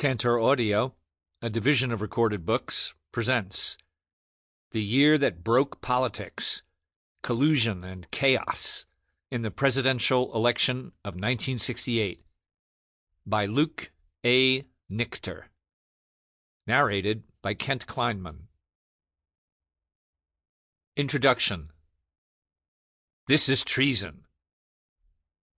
Tantor Audio, a division of Recorded Books, presents The Year That Broke Politics, Collusion and Chaos in the Presidential Election of 1968 by Luke A. Nichter. Narrated by Kent Klineman. Introduction. This is treason.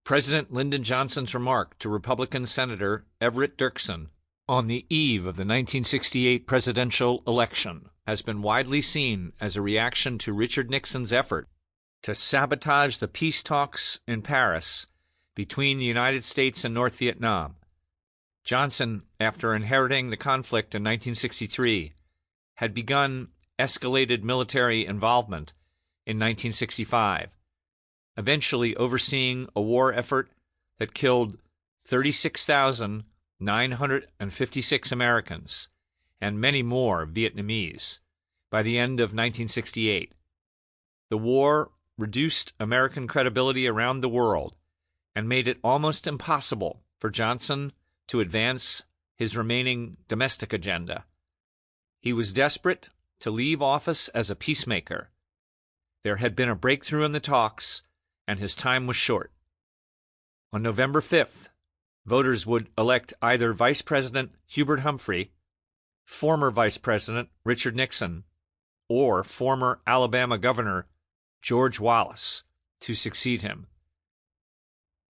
President Lyndon Johnson's remark to Republican Senator Everett Dirksen on the eve of the 1968 presidential election has been widely seen as a reaction to Richard Nixon's effort to sabotage the peace talks in Paris between the United States and North Vietnam. Johnson, after inheriting the conflict in 1963, had begun escalated military involvement in 1965, eventually overseeing a war effort that killed 36,956 Americans and many more Vietnamese by the end of 1968. The war reduced American credibility around the world and made it almost impossible for Johnson to advance his remaining domestic agenda. He was desperate to leave office as a peacemaker. There had been a breakthrough in the talks, and his time was short. On November 5th, voters would elect either Vice President Hubert Humphrey, former Vice President Richard Nixon, or former Alabama Governor George Wallace to succeed him.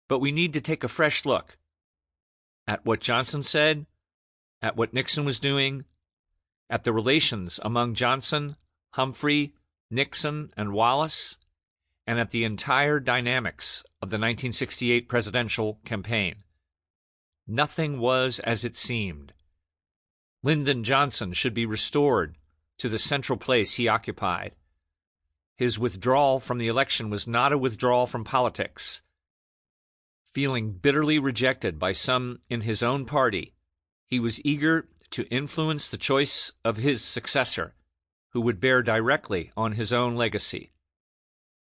But we need to take a fresh look at what Johnson said, at what Nixon was doing, at the relations among Johnson, Humphrey, Nixon, and Wallace, and at the entire dynamics of the 1968 presidential campaign. Nothing was as it seemed. Lyndon Johnson should be restored to the central place he occupied. His withdrawal from the election was not a withdrawal from politics. Feeling bitterly rejected by some in his own party, he was eager to influence the choice of his successor, who would bear directly on his own legacy.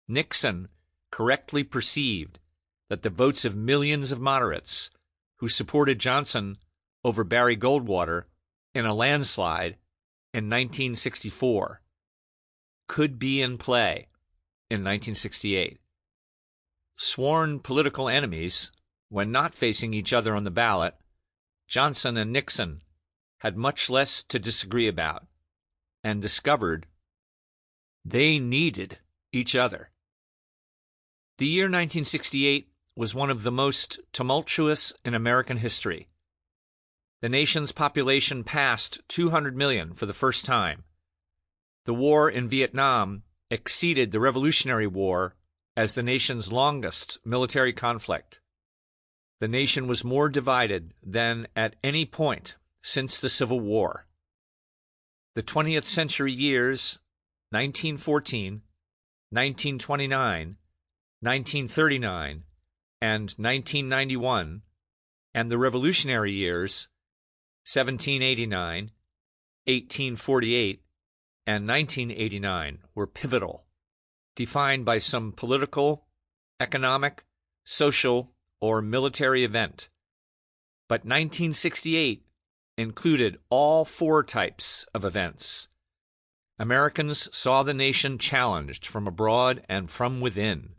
Nixon correctly perceived that the votes of millions of moderates who supported Johnson over Barry Goldwater in a landslide in 1964 could be in play in 1968. Sworn political enemies, when not facing each other on the ballot, Johnson and Nixon had much less to disagree about and discovered they needed each other. The year 1968 was one of the most tumultuous in American history. The nation's population passed 200 million for the first time. The war in Vietnam exceeded the Revolutionary War as the nation's longest military conflict. The nation was more divided than at any point since the Civil War. The 20th century years, 1914, 1929, 1939, and 1991, and the Revolutionary years, 1789, 1848, and 1989, were pivotal, defined by some political, economic, social, or military event. But 1968 included all four types of events. Americans saw the nation challenged from abroad and from within.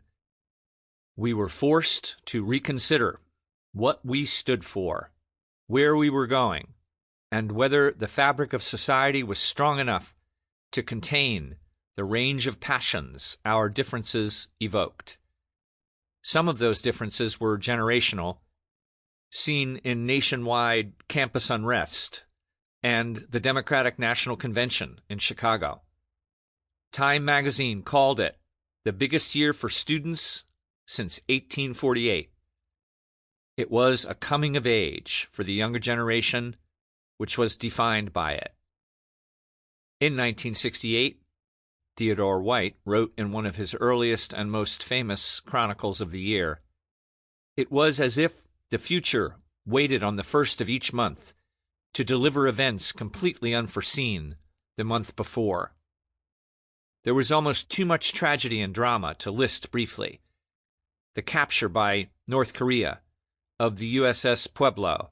We were forced to reconsider what we stood for, where we were going, and whether the fabric of society was strong enough to contain the range of passions our differences evoked. Some of those differences were generational, seen in nationwide campus unrest and the Democratic National Convention in Chicago. Time magazine called it the biggest year for students since 1848. It was a coming of age for the younger generation, which was defined by it. In 1968, Theodore White wrote in one of his earliest and most famous chronicles of the year, "It was as if the future waited on the first of each month to deliver events completely unforeseen the month before." There was almost too much tragedy and drama to list briefly. The capture by North Korea of the USS Pueblo,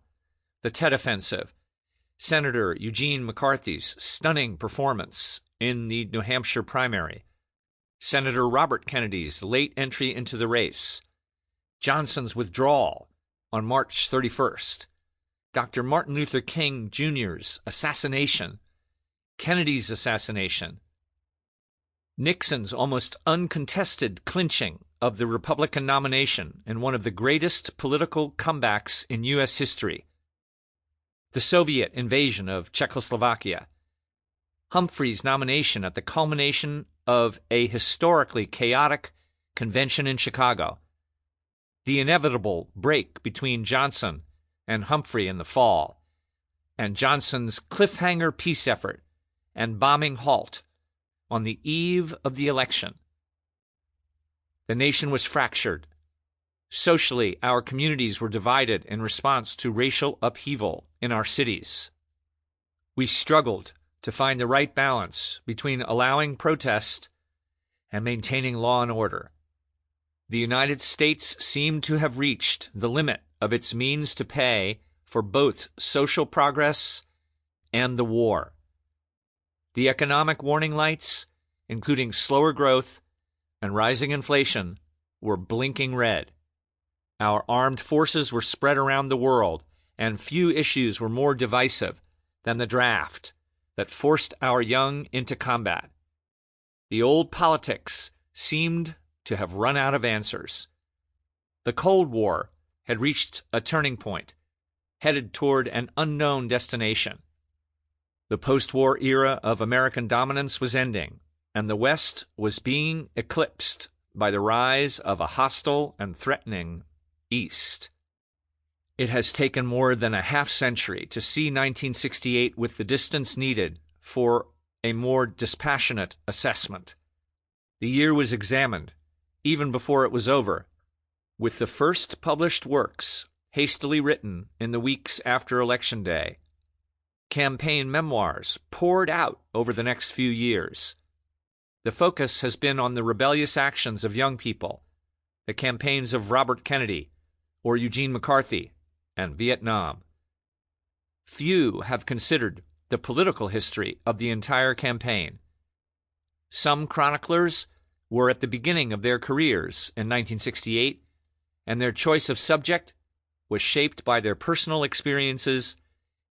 the Tet Offensive Senator Eugene McCarthy's stunning performance in the New Hampshire primary, Senator Robert Kennedy's late entry into the race, Johnson's withdrawal on March 31st, Dr. Martin Luther King Jr.'s assassination, Kennedy's assassination, Nixon's almost uncontested clinching of the Republican nomination in one of the greatest political comebacks in U.S. history, the Soviet invasion of Czechoslovakia, Humphrey's nomination at the culmination of a historically chaotic convention in Chicago, the inevitable break between Johnson and Humphrey in the fall, and Johnson's cliffhanger peace effort and bombing halt on the eve of the election. The nation was fractured. Socially, our communities were divided in response to racial upheaval in our cities. We struggled to find the right balance between allowing protest and maintaining law and order. The United States seemed to have reached the limit of its means to pay for both social progress and the war. The economic warning lights, including slower growth and rising inflation, were blinking red. Our armed forces were spread around the world, and few issues were more divisive than the draft that forced our young into combat. The old politics seemed to have run out of answers. The Cold War had reached a turning point, headed toward an unknown destination. The post-war era of American dominance was ending, and the West was being eclipsed by the rise of a hostile and threatening East. It has taken more than a half-century to see 1968 with the distance needed for a more dispassionate assessment. The year was examined, even before it was over, with the first published works hastily written in the weeks after Election Day. Campaign memoirs poured out over the next few years. The focus has been on the rebellious actions of young people, the campaigns of Robert Kennedy or Eugene McCarthy, and Vietnam. Few have considered the political history of the entire campaign. Some chroniclers were at the beginning of their careers in 1968, and their choice of subject was shaped by their personal experiences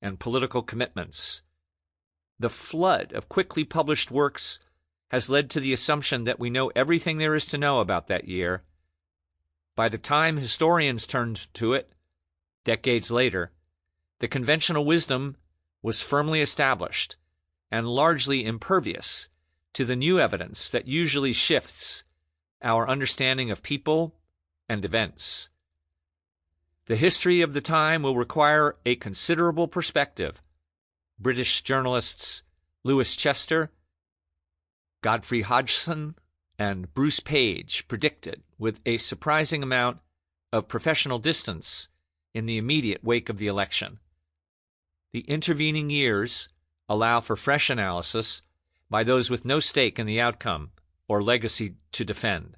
and political commitments. The flood of quickly published works has led to the assumption that we know everything there is to know about that year. By the time historians turned to it, decades later, the conventional wisdom was firmly established and largely impervious to the new evidence that usually shifts our understanding of people and events. The history of the time will require a considerable perspective. British journalists Lewis Chester, Godfrey Hodgson, and Bruce Page predicted with a surprising amount of professional distance in the immediate wake of the election. The intervening years allow for fresh analysis by those with no stake in the outcome or legacy to defend.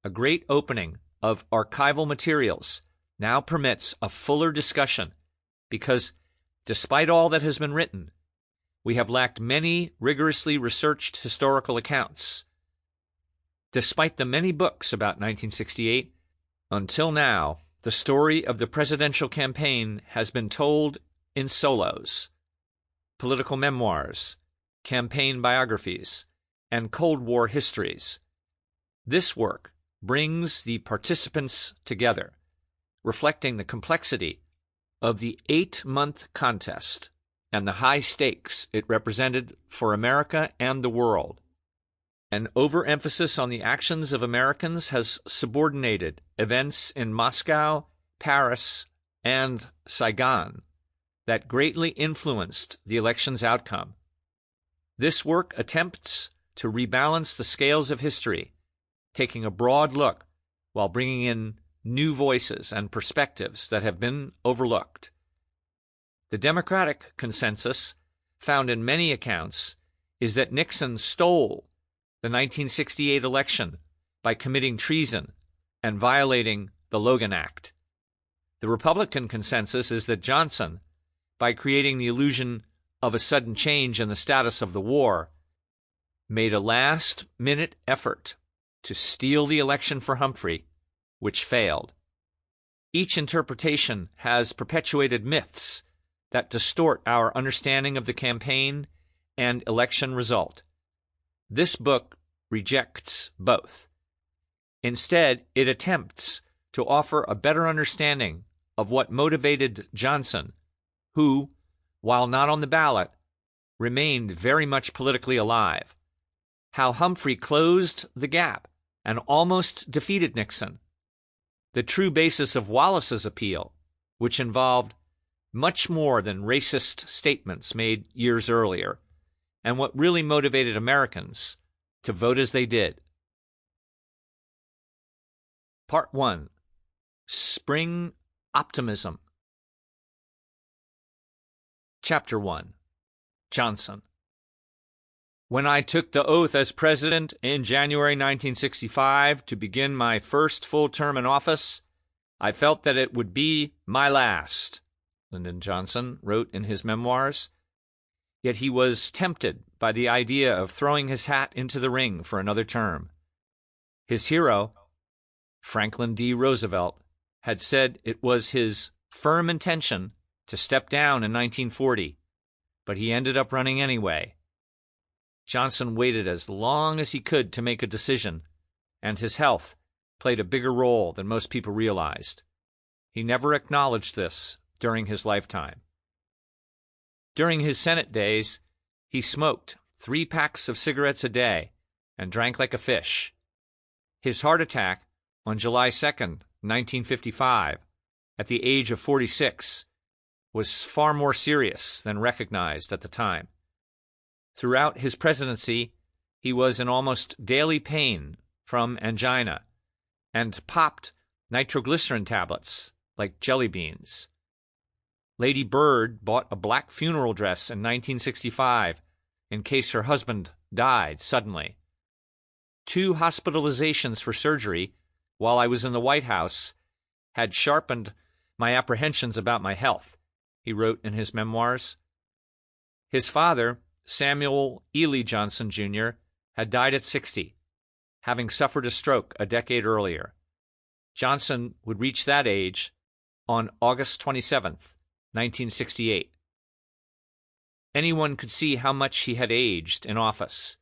A great opening of archival materials now permits a fuller discussion because, despite all that has been written, we have lacked many rigorously researched historical accounts. Despite the many books about 1968, until now, the story of the presidential campaign has been told in solos, political memoirs, campaign biographies, and Cold War histories. This work brings the participants together, reflecting the complexity of the 8-month contest and the high stakes it represented for America and the world. An overemphasis on the actions of Americans has subordinated events in Moscow, Paris, and Saigon that greatly influenced the election's outcome. This work attempts to rebalance the scales of history, taking a broad look while bringing in new voices and perspectives that have been overlooked. The Democratic consensus, found in many accounts, is that Nixon stole the 1968 election by committing treason and violating the Logan Act. The Republican consensus is that Johnson, by creating the illusion of a sudden change in the status of the war, made a last-minute effort to steal the election for Humphrey, which failed. Each interpretation has perpetuated myths that distort our understanding of the campaign and election result. This book rejects both. Instead, it attempts to offer a better understanding of what motivated Johnson, who, while not on the ballot, remained very much politically alive, how Humphrey closed the gap and almost defeated Nixon, the true basis of Wallace's appeal, which involved much more than racist statements made years earlier, and what really motivated Americans to vote as they did. Part 1. Spring Optimism. Chapter 1. Johnson. When I took the oath as president in January 1965 to begin my first full term in office, I felt that it would be my last, Lyndon Johnson wrote in his memoirs. Yet he was tempted by the idea of throwing his hat into the ring for another term. His hero, Franklin D. Roosevelt, had said it was his firm intention to step down in 1940, but he ended up running anyway. Johnson waited as long as he could to make a decision, and his health played a bigger role than most people realized. He never acknowledged this during his lifetime. During his Senate days, he smoked 3 packs of cigarettes a day and drank like a fish. His heart attack on July 2nd, 1955, at the age of 46, was far more serious than recognized at the time. Throughout his presidency, he was in almost daily pain from angina and popped nitroglycerin tablets like jelly beans. Lady Bird bought a black funeral dress in 1965 in case her husband died suddenly. 2 hospitalizations for surgery while I was in the White House had sharpened my apprehensions about my health, he wrote in his memoirs. His father, Samuel Ely Johnson, Jr., had died at 60, having suffered a stroke a decade earlier. Johnson would reach that age on August 27th, 1968. Anyone could see how much he had aged in office.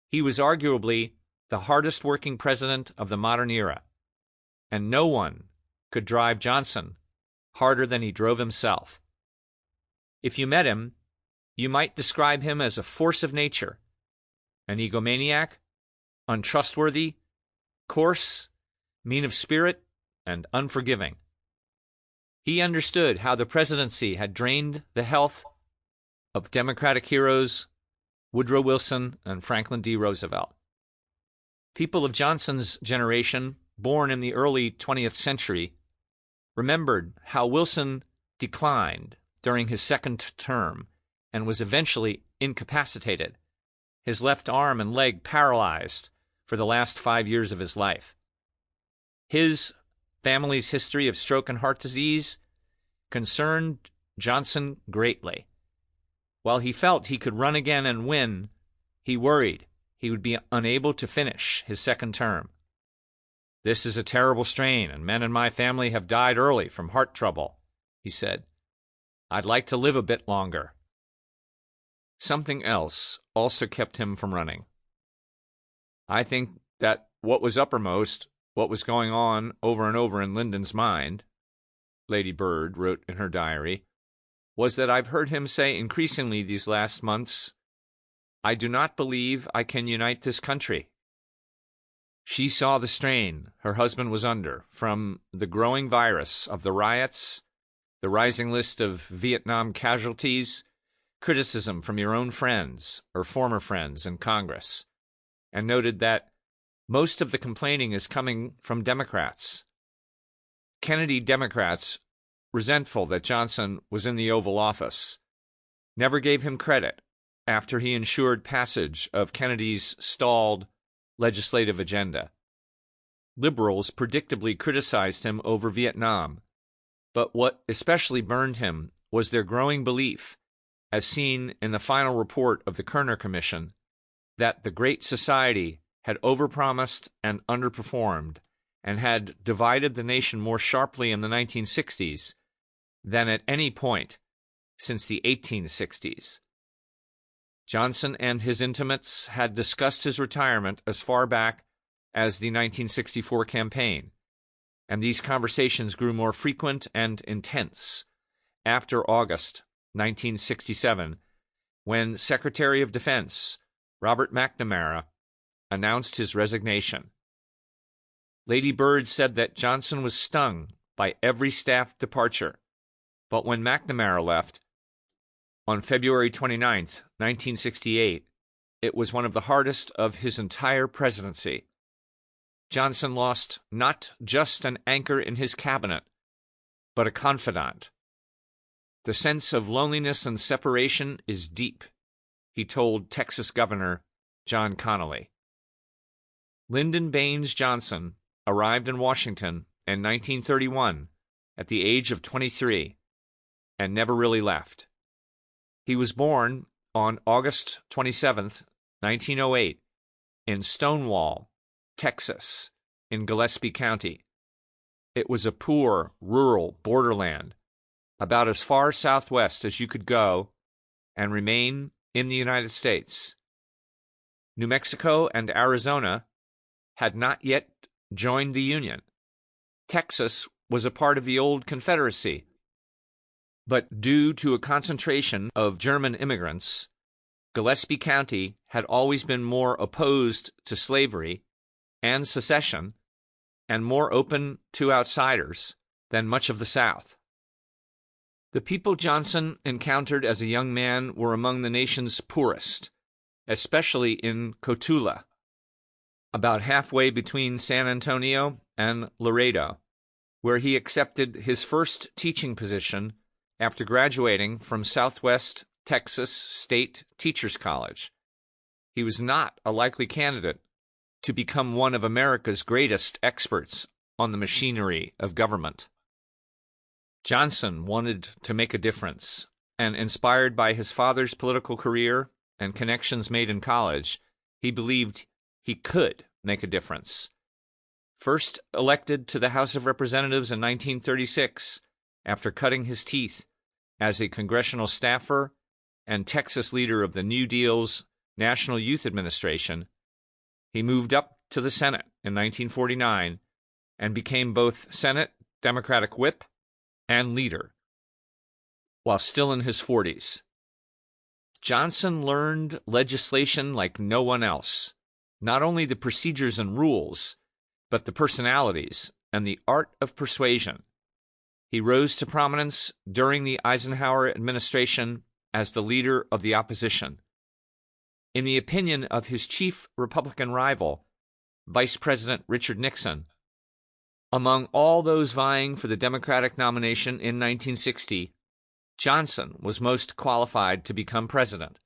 He was arguably the hardest-working president of the modern era, and no one could drive Johnson harder than he drove himself. If you met him, you might describe him as a force of nature, an egomaniac, untrustworthy, coarse, mean of spirit, and unforgiving. He understood how the presidency had drained the health of Democratic heroes Woodrow Wilson and Franklin D. Roosevelt. People of Johnson's generation, born in the early 20th century, remembered how Wilson declined during his second term and was eventually incapacitated, his left arm and leg paralyzed for the last 5 years of his life. His family's history of stroke and heart disease concerned Johnson greatly. While he felt he could run again and win, he worried he would be unable to finish his second term. "This is a terrible strain, and men in my family have died early from heart trouble," he said. "I'd like to live a bit longer." Something else also kept him from running. "I think that what was uppermost, what was going on over and over in Lyndon's mind," Lady Bird wrote in her diary, "was that I've heard him say increasingly these last months, 'I do not believe I can unite this country.'" She saw the strain her husband was under from the growing virus of the riots, the rising list of Vietnam casualties, criticism from your own friends or former friends in Congress, and noted that most of the complaining is coming from Democrats. Kennedy Democrats, resentful that Johnson was in the Oval Office, never gave him credit after he ensured passage of Kennedy's stalled legislative agenda. Liberals predictably criticized him over Vietnam, But what especially burned him was their growing belief, as seen in the final report of the Kerner Commission, that the Great Society had overpromised and underperformed and had divided the nation more sharply in the 1960s than at any point since the 1860s. Johnson and his intimates had discussed his retirement as far back as the 1964 campaign, and these conversations grew more frequent and intense after August 1967, when Secretary of Defense Robert McNamara announced his resignation. Lady Bird said that Johnson was stung by every staff departure, but when McNamara left on February 29, 1968, it was one of the hardest of his entire presidency. Johnson lost not just an anchor in his cabinet, but a confidant. The sense of loneliness and separation is deep, he told Texas Governor John Connally. Lyndon Baines Johnson arrived in Washington in 1931 at the age of 23 and never really left. He was born on August 27, 1908, in Stonewall, Texas, in Gillespie County. It was a poor, rural borderland, about as far southwest as you could go and remain in the United States. New Mexico and Arizona had not yet joined the Union. Texas was a part of the old Confederacy, but due to a concentration of German immigrants, Gillespie County had always been more opposed to slavery and secession and more open to outsiders than much of the South. The people Johnson encountered as a young man were among the nation's poorest, especially in Cotulla, about halfway between San Antonio and Laredo, where he accepted his first teaching position after graduating from Southwest Texas State Teachers College. He was not a likely candidate to become one of America's greatest experts on the machinery of government. Johnson wanted to make a difference, and inspired by his father's political career and connections made in college, he believed he could make a difference. First elected to the House of Representatives in 1936, after cutting his teeth as a congressional staffer and Texas leader of the New Deal's National Youth Administration, he moved up to the Senate in 1949 and became both Senate Democratic whip and leader, while still in his 40s. Johnson learned legislation like no one else, not only the procedures and rules, but the personalities and the art of persuasion. He rose to prominence during the Eisenhower administration as the leader of the opposition. In the opinion of his chief Republican rival, Vice President Richard Nixon, among all those vying for the Democratic nomination in 1960, Johnson was most qualified to become president.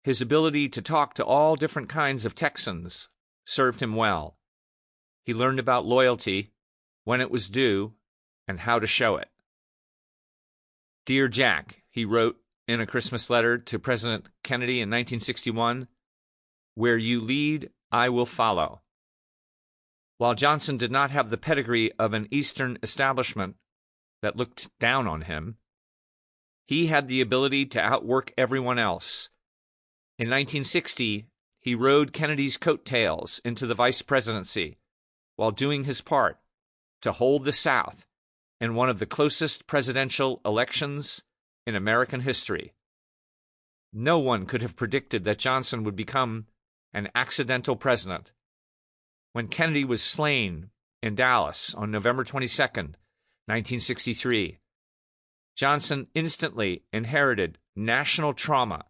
His ability to talk to all different kinds of Texans served him well. He learned about loyalty, when it was due, and how to show it. "Dear Jack," he wrote in a Christmas letter to President Kennedy in 1961, "where you lead, I will follow." While Johnson did not have the pedigree of an Eastern establishment that looked down on him, he had the ability to outwork everyone else. In 1960, he rode Kennedy's coattails into the vice presidency while doing his part to hold the South in one of the closest presidential elections in American history. No one could have predicted that Johnson would become an accidental president. When Kennedy was slain in Dallas on November 22, 1963, Johnson instantly inherited national trauma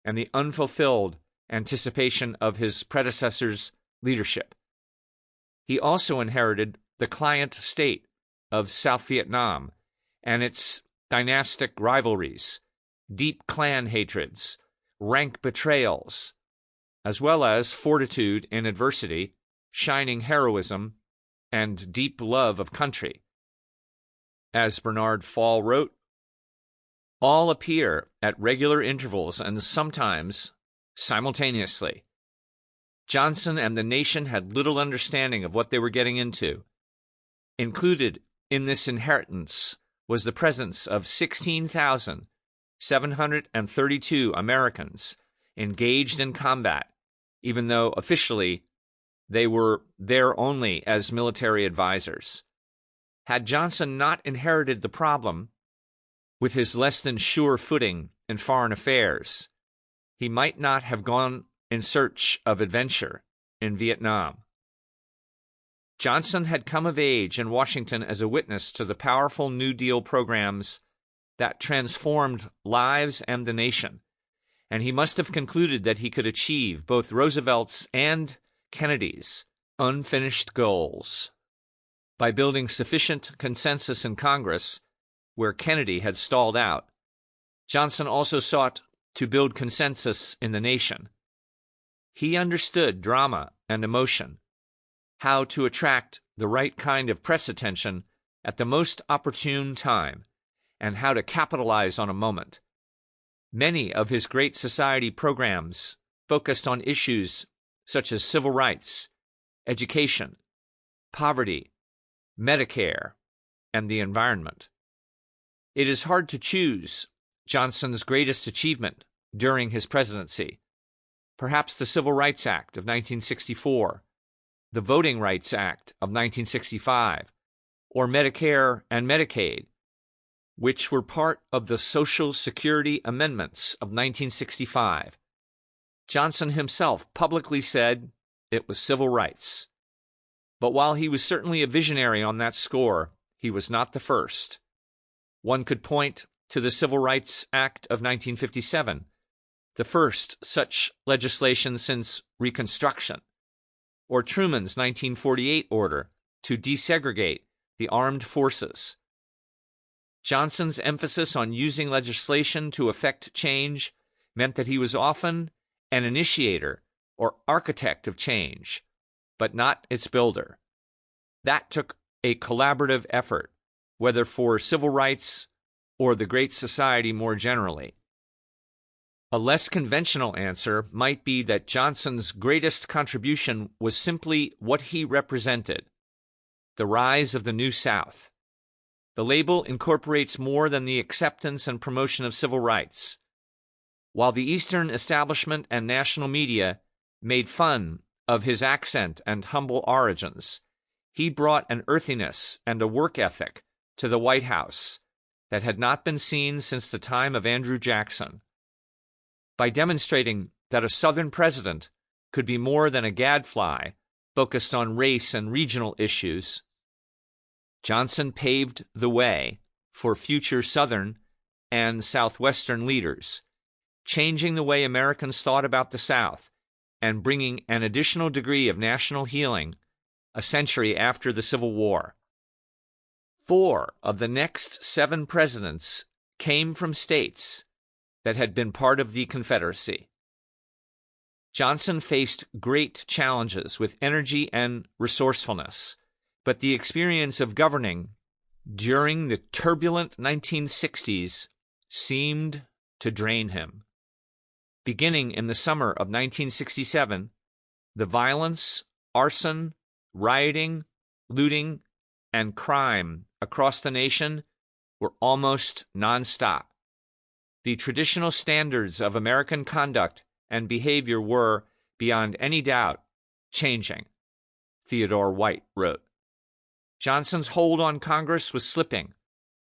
and the unfulfilled anticipation of his predecessor's leadership. He also inherited the client state of South Vietnam and its dynastic rivalries, deep clan hatreds, rank betrayals, as well as fortitude in adversity, shining heroism, and deep love of country. as Bernard Fall wrote, all appear at regular intervals and sometimes simultaneously. Johnson and the nation had little understanding of what they were getting into. Included in this inheritance was the presence of 16,732 Americans engaged in combat, even though officially they were there only as military advisors. Had Johnson not inherited the problem with his less than sure footing in foreign affairs, he might not have gone in search of adventure in Vietnam. Johnson had come of age in Washington as a witness to the powerful New Deal programs that transformed lives and the nation, and he must have concluded that he could achieve both Roosevelt's and Kennedy's unfinished goals by building sufficient consensus in Congress where Kennedy had stalled out. Johnson also sought to build consensus in the nation. He understood drama and emotion, how to attract the right kind of press attention at the most opportune time, and how to capitalize on a moment. Many of his Great Society programs focused on issues such as civil rights, education, poverty, Medicare, and the environment. It is hard to choose Johnson's greatest achievement during his presidency. Perhaps the Civil Rights Act of 1964, the Voting Rights Act of 1965, or Medicare and Medicaid, which were part of the Social Security Amendments of 1965. Johnson himself publicly said it was civil rights. But while he was certainly a visionary on that score, he was not the first. One could point to the Civil Rights Act of 1957, the first such legislation since Reconstruction, or Truman's 1948 order to desegregate the armed forces. Johnson's emphasis on using legislation to effect change meant that he was often an initiator or architect of change, but not its builder. That took a collaborative effort, whether for civil rights or the Great Society more generally. A less conventional answer might be that Johnson's greatest contribution was simply what he represented: the rise of the New South. The label incorporates more than the acceptance and promotion of civil rights. While the Eastern establishment and national media made fun of his accent and humble origins, he brought an earthiness and a work ethic to the White House that had not been seen since the time of Andrew Jackson. By demonstrating that a Southern president could be more than a gadfly focused on race and regional issues, Johnson paved the way for future Southern and Southwestern leaders, changing the way Americans thought about the South and bringing an additional degree of national healing a century after the Civil War. 4 of the next 7 presidents came from states that had been part of the Confederacy. Johnson faced great challenges with energy and resourcefulness, but the experience of governing during the turbulent 1960s seemed to drain him. Beginning in the summer of 1967, the violence, arson, rioting, looting, and crime across the nation were almost nonstop. The traditional standards of American conduct and behavior were, beyond any doubt, changing, Theodore White wrote. Johnson's hold on Congress was slipping,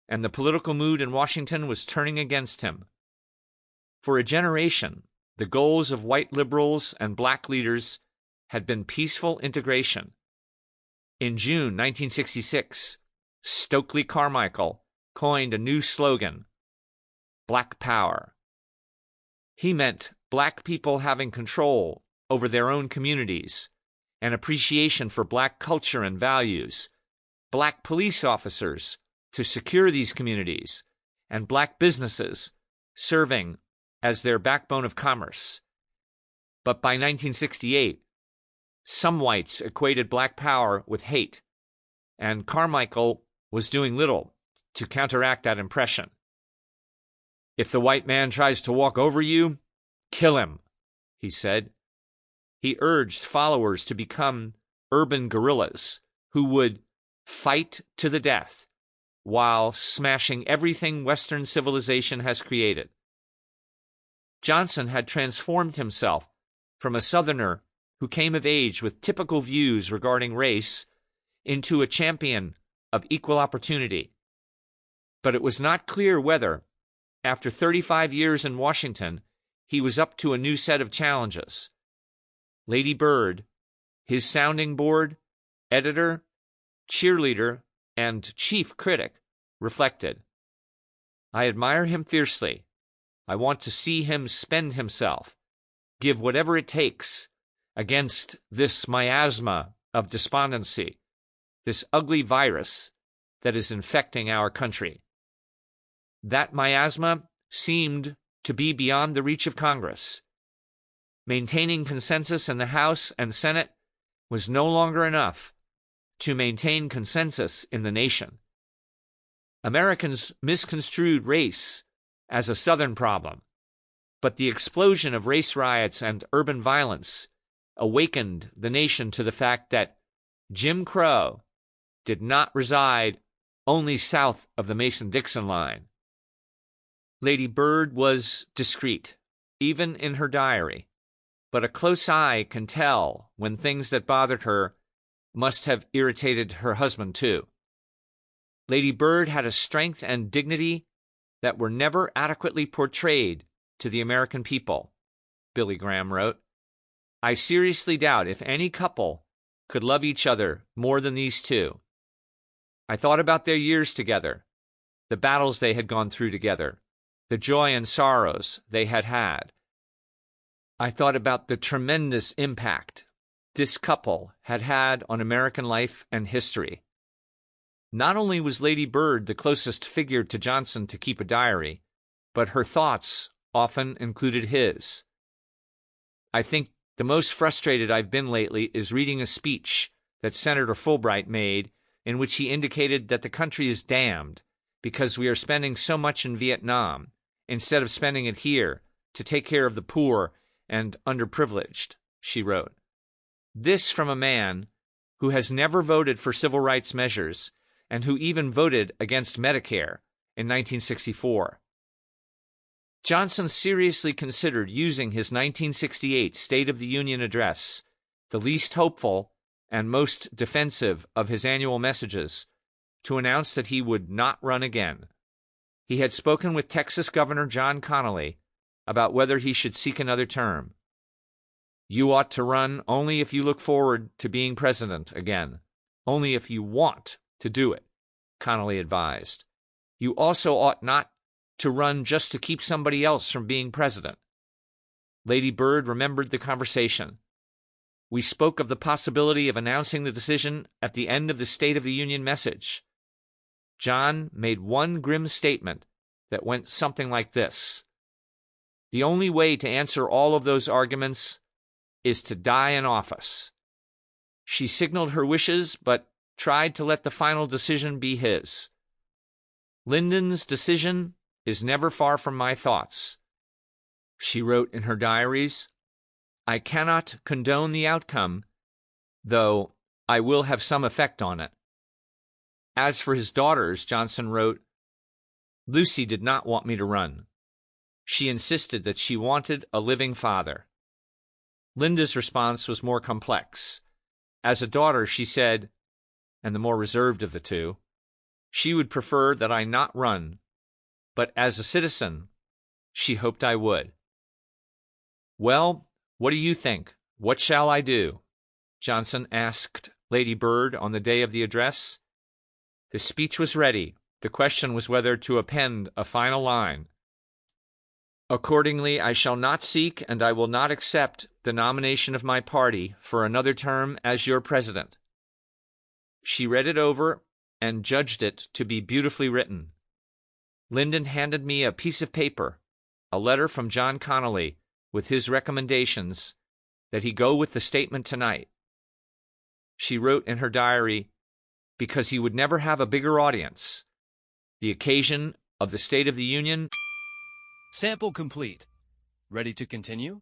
and the political mood in Washington was turning against him. For a generation, the goals of white liberals and black leaders had been peaceful integration. In June 1966, Stokely Carmichael coined a new slogan, Black Power. He meant black people having control over their own communities, an appreciation for black culture and values, black police officers to secure these communities, and black businesses serving as their backbone of commerce. But by 1968, some whites equated black power with hate, and Carmichael was doing little to counteract that impression. "If the white man tries to walk over you, kill him," he said. He urged followers to become urban guerrillas who would fight to the death while smashing everything Western civilization has created. Johnson had transformed himself from a Southerner who came of age with typical views regarding race into a champion of equal opportunity. But it was not clear whether, after 35 years in Washington, he was up to a new set of challenges. Lady Bird, his sounding board, editor, cheerleader, and chief critic, reflected, "I admire him fiercely. I want to see him spend himself, give whatever it takes against this miasma of despondency, this ugly virus that is infecting our country." That miasma seemed to be beyond the reach of Congress. Maintaining consensus in the House and Senate was no longer enough to maintain consensus in the nation. Americans misconstrued race as a Southern problem, but the explosion of race riots and urban violence awakened the nation to the fact that Jim Crow did not reside only south of the Mason-Dixon line. Lady Bird was discreet, even in her diary, but a close eye can tell when things that bothered her must have irritated her husband too. Lady Bird had a strength and dignity that were never adequately portrayed to the American people, Billy Graham wrote. "I seriously doubt if any couple could love each other more than these two. I thought about their years together, the battles they had gone through together, the joy and sorrows they had had. I thought about the tremendous impact this couple had had on American life and history." Not only was Lady Bird the closest figure to Johnson to keep a diary, but her thoughts often included his. "I think the most frustrated I've been lately is reading a speech that Senator Fulbright made in which he indicated that the country is damned because we are spending so much in Vietnam instead of spending it here to take care of the poor and underprivileged," she wrote. This from a man who has never voted for civil rights measures and who even voted against Medicare in 1964. Johnson seriously considered using his 1968 State of the Union address, the least hopeful and most defensive of his annual messages, to announce that he would not run again. He had spoken with Texas Governor John Connally about whether he should seek another term. "You ought to run only if you look forward to being president again, only if you want to do it," Connally advised. "You also ought not to run just to keep somebody else from being president." Lady Bird remembered the conversation. "We spoke of the possibility of announcing the decision at the end of the State of the Union message. John made one grim statement that went something like this: 'The only way to answer all of those arguments is to die in office.' She signaled her wishes, but tried to let the final decision be his. 'Lyndon's decision is never far from my thoughts,' she wrote in her diaries. 'I cannot condone the outcome, though I will have some effect on it.' As for his daughters, Johnson wrote, 'Lucy did not want me to run. She insisted that she wanted a living father.' Linda's response was more complex. As a daughter, she said, and the more reserved of the two, she would prefer that I not run, but as a citizen, she hoped I would. 'Well, what do you think? What shall I do?' Johnson asked Lady Bird on the day of the address. The speech was ready. The question was whether to append a final line. 'Accordingly, I shall not seek and I will not accept the nomination of my party for another term as your president.' She read it over and judged it to be beautifully written. Lyndon handed me a piece of paper, a letter from John Connally, with his recommendations that he go with the statement tonight. She wrote in her diary, 'Because he would never have a bigger audience. The occasion of the State of the Union. Sample complete. Ready to continue?